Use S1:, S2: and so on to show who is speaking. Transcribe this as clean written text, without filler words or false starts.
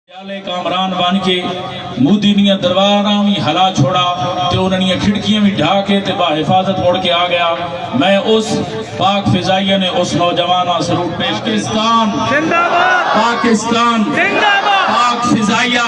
S1: कामरान बन के मोदी दियां दरबारां भी हला छोड़ा ते उन्हां खिड़कियां भी ढा के ते बाहिफाजत मुड़ के आ गया। मैं उस पाक फिजाइया ने उस नौजवान सलूट पेश पाकिस्तान जिंदाबाद, पाकिस्तान जिंदाबाद, पाक फिजाइया